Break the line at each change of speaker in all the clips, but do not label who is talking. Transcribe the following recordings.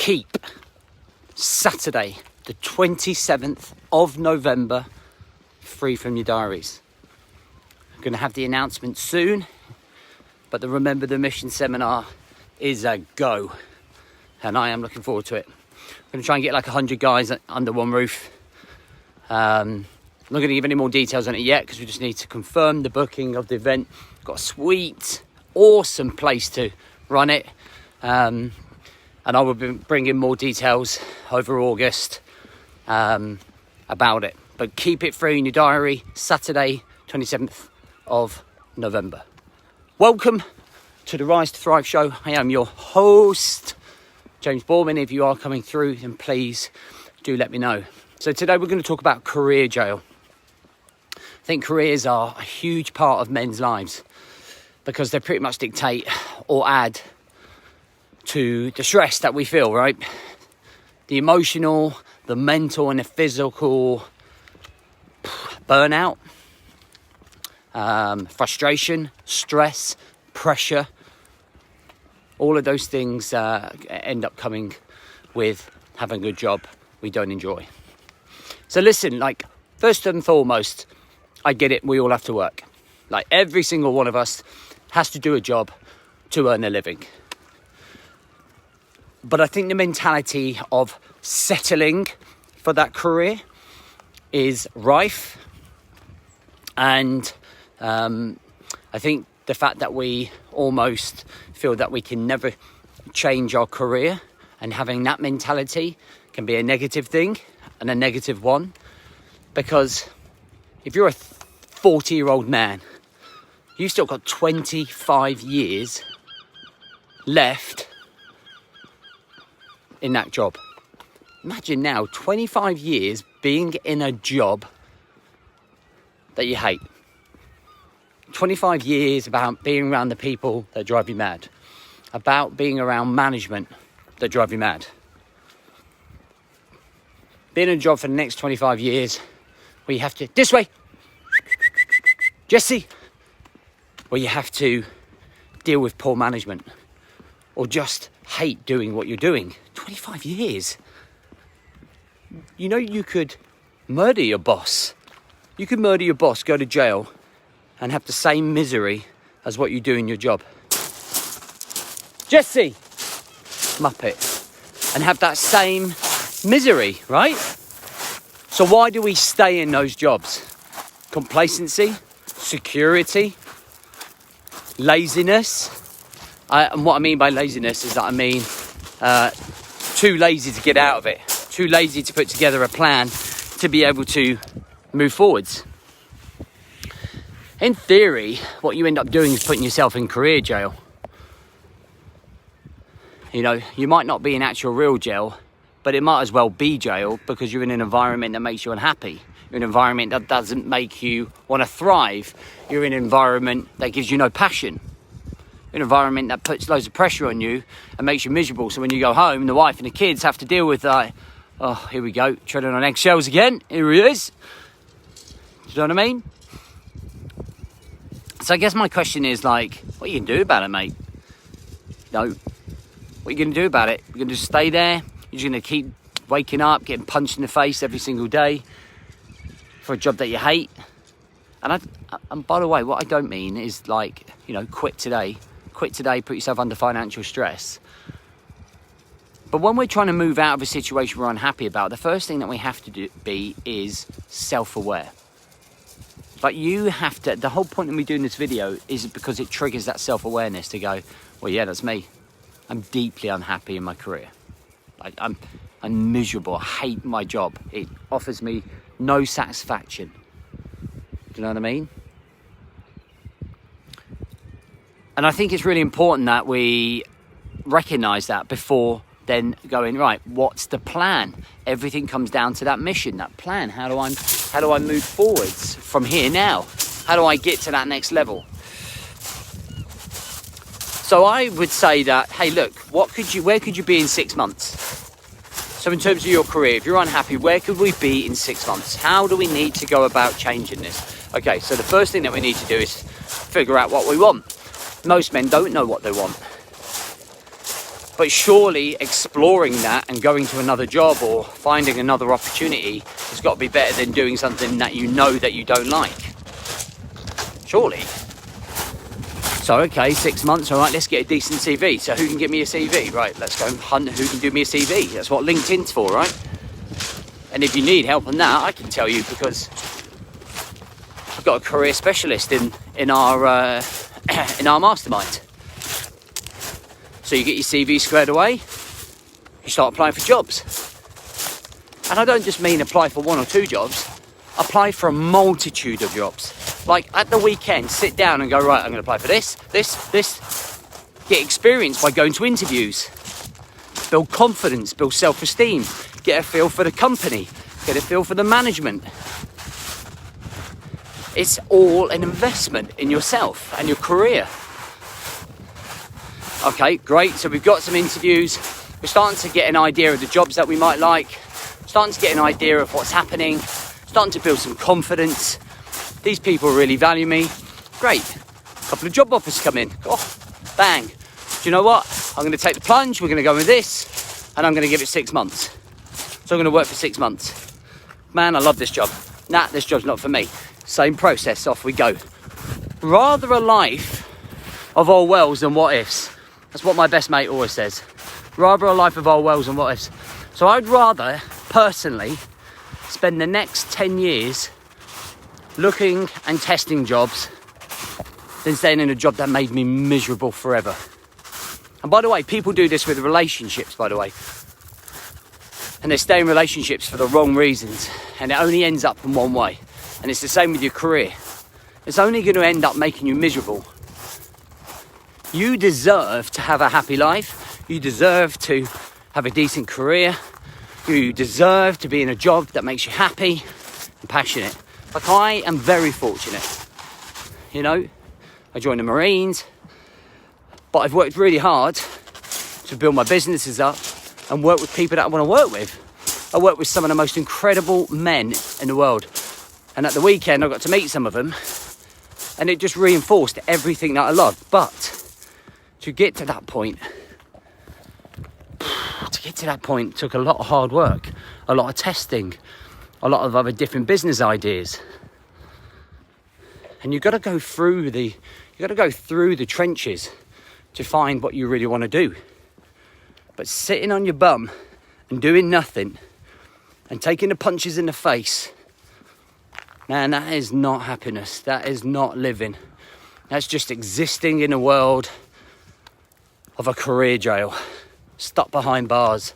keep Saturday, the 27th of November, free from your diaries. I'm going to have the announcement soon, but the Remember the Mission seminar is a go, and I am looking forward to it. I'm going to try and get like 100 guys under one roof. I'm not going to give any more details on it yet because we just need to confirm the booking of the event. Got a sweet, awesome place to run it. And I will be bringing more details over August about it. But keep it free in your diary, Saturday, 27th of November. Welcome to the Rise to Thrive show. I am your host, James Borman. If you are coming through, then please do let me know. So today we're going to talk about career jail. I think careers are a huge part of men's lives because they pretty much dictate or add to the stress that we feel, right? The emotional, the mental and the physical burnout, frustration, stress, pressure. All of those things end up coming with having a good job we don't enjoy. So listen, like, first and foremost, I get it, we all have to work. Like, every single one of us has to do a job to earn a living. But I think the mentality of settling for that career is rife. And I think the fact that we almost feel that we can never change our career, and having that mentality can be a negative thing and a negative one. Because if you're a 40-year-old man, you've still got 25 years left in that job. Imagine now 25 years being in a job that you hate. 25 years about being around the people that drive you mad. About being around management that drive you mad. Being in a job for the next 25 years where you have to, this way, Jesse, where you have to deal with poor management or just hate doing what you're doing. 25 years. You know, you could murder your boss. You could murder your boss, go to jail, and have the same misery as what you do in your job. Jesse, Muppet, and have that same misery, right? So why do we stay in those jobs? Complacency, security, laziness. And what I mean by laziness is that I mean too lazy to get out of it, too lazy to put together a plan to be able to move forwards. In theory, what you end up doing is putting yourself in career jail. You know, you might not be in actual real jail, but it might as well be jail because you're in an environment that makes you unhappy. You're in an environment that doesn't make you want to thrive. You're in an environment that gives you no passion. An environment that puts loads of pressure on you and makes you miserable. So when you go home, the wife and the kids have to deal with oh, here we go, treading on eggshells again. Here he is. Do you know what I mean? So I guess my question is, like, what are you going to do about it, mate? No. What are you going to do about it? You're going to just stay there? You're just going to keep waking up, getting punched in the face every single day for a job that you hate? And by the way, what I don't mean is, like, you know, quit today, put yourself under financial stress. But when we're trying to move out of a situation we're unhappy about, the first thing that we have to be is self-aware. Like, you have to, the whole point of me doing this video is because it triggers that self-awareness to go, well, yeah, that's me. I'm deeply unhappy in my career. I'm miserable. I hate my job. It offers me no satisfaction. Do you know what I mean? And I think it's really important that we recognise that before then going, right, what's the plan? Everything comes down to that mission, that plan. How do I move forwards from here now? How do I get to that next level? So I would say that, hey, look, where could you be in 6 months? So in terms of your career, if you're unhappy, where could we be in 6 months? How do we need to go about changing this? Okay, so the first thing that we need to do is figure out what we want. Most men don't know what they want. But surely exploring that and going to another job or finding another opportunity has got to be better than doing something that you know that you don't like. Surely. So, okay, 6 months, all right, let's get a decent CV. So who can get me a CV? Right, let's go and hunt who can do me a CV. That's what LinkedIn's for, right? And if you need help on that, I can tell you, because I've got a career specialist in our mastermind. So you get your CV squared away, you start applying for jobs. And I don't just mean apply for 1 or 2 jobs, apply for a multitude of jobs. Like at the weekend, sit down and go, right, I'm going to apply for this. Get experience by going to interviews. Build confidence, build self-esteem, get a feel for the company, get a feel for the management. It's all an investment in yourself and your career. Okay, great. So we've got some interviews. We're starting to get an idea of the jobs that we might like. Starting to get an idea of what's happening. Starting to build some confidence. These people really value me. Great. A couple of job offers come in. Oh, bang. Do you know what? I'm going to take the plunge. We're going to go with this. And I'm going to give it 6 months. So I'm going to work for 6 months. Man, I love this job. Nah, this job's not for me. Same process. Off we go. Rather a life of all wells than what ifs. That's what my best mate always says. Rather a life of all wells than what ifs. So I'd rather, personally, spend the next 10 years looking and testing jobs than staying in a job that made me miserable forever. And by the way, people do this with relationships, by the way. And they stay in relationships for the wrong reasons. And it only ends up in one way. And it's the same with your career. It's only going to end up making you miserable. You deserve to have a happy life. You deserve to have a decent career. You deserve to be in a job that makes you happy and passionate. Like I am very fortunate. You know, I joined the Marines, but I've worked really hard to build my businesses up and work with people that I want to work with. I work with some of the most incredible men in the world. And at the weekend, I got to meet some of them, and it just reinforced everything that I love. But to get to that point took a lot of hard work, a lot of testing, a lot of other different business ideas. And you've got to go through the trenches to find what you really want to do. But sitting on your bum and doing nothing and taking the punches in the face, man, that is not happiness. That is not living. That's just existing in a world of a career jail, stuck behind bars.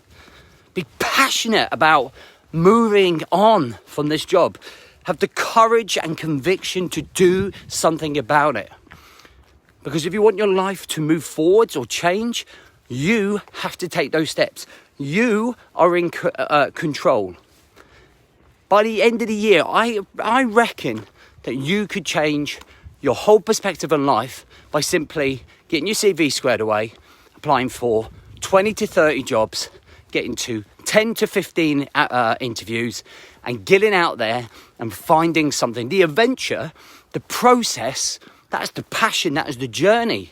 Be passionate about moving on from this job. Have the courage and conviction to do something about it. Because if you want your life to move forwards or change, you have to take those steps. You are in control. By the end of the year, I reckon that you could change your whole perspective on life by simply getting your CV squared away, applying for 20 to 30 jobs, getting to 10 to 15 interviews, and getting out there and finding something. The adventure, the process, that's the passion, that is the journey,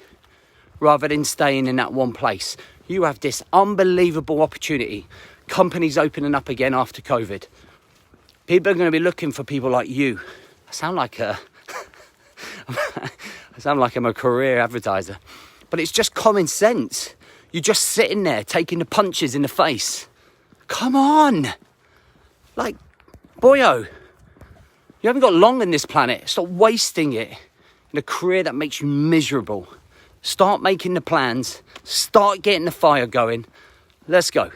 rather than staying in that one place. You have this unbelievable opportunity. Companies opening up again after COVID. People are going to be looking for people like you. I sound like I'm a career advertiser. But it's just common sense. You're just sitting there taking the punches in the face. Come on. Like, boyo, you haven't got long on this planet. Stop wasting it in a career that makes you miserable. Start making the plans. Start getting the fire going. Let's go.